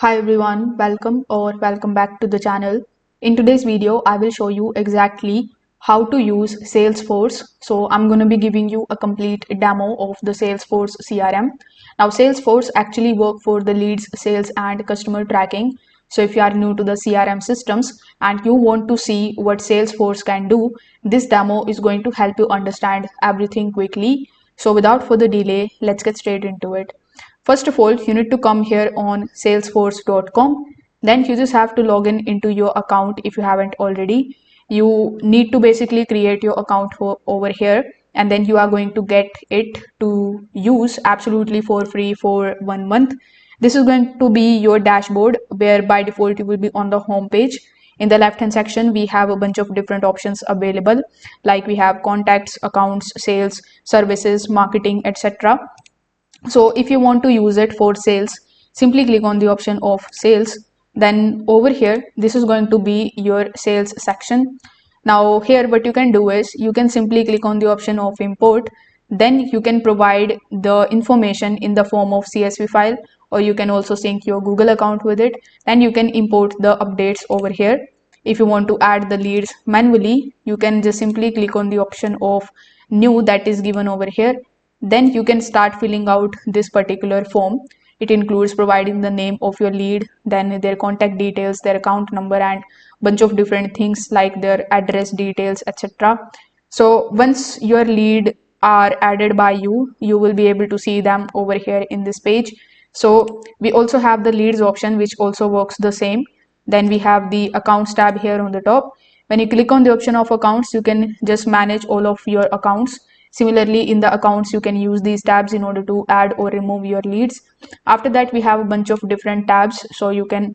Hi everyone, welcome back to the channel. In today's video, I will show you exactly how to use Salesforce. So I'm going to be giving you a complete demo of the Salesforce CRM. Now Salesforce actually work for the leads, sales and customer tracking. So if you are new to the CRM systems and you want to see what Salesforce can do, this demo is going to help you understand everything quickly. So without further delay, let's get straight into it. First of all, you need to come here on salesforce.com. Then you just have to log in into your account if you haven't already. You need to basically create your account over here, and then you are going to get it to use absolutely for free for 1 month. This is going to be your dashboard where by default you will be on the home page. In the left hand section, we have a bunch of different options available, like we have contacts, accounts, sales, services, marketing, etc. So if you want to use it for sales, simply click on the option of sales. Then over here, this is going to be your sales section. Now here what you can do is you can simply click on the option of import. Then you can provide the information in the form of CSV file, or you can also sync your Google account with it. Then you can import the updates over here. If you want to add the leads manually, you can just simply click on the option of new that is given over here. Then you can start filling out this particular form. It includes providing the name of your lead, then their contact details, their account number, and bunch of different things like their address details, etc. So once your lead are added by you, you will be able to see them over here in this page. So we also have the leads option, which also works the same. Then we have the accounts tab here on the top. When you click on the option of accounts, you can just manage all of your accounts. Similarly, in the accounts, you can use these tabs in order to add or remove your leads. After that, we have a bunch of different tabs, so you can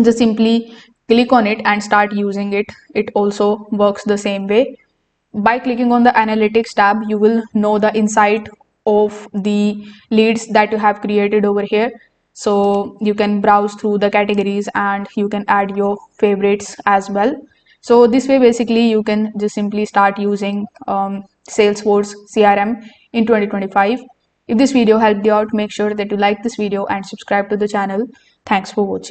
just simply click on it and start using it. It also works the same way. By clicking on the analytics tab, you will know the insight of the leads that you have created over here. So you can browse through the categories and you can add your favorites as well. So this way basically you can just simply start using Salesforce CRM in 2025. If this video helped you out, make sure that you like this video and subscribe to the channel. Thanks for watching.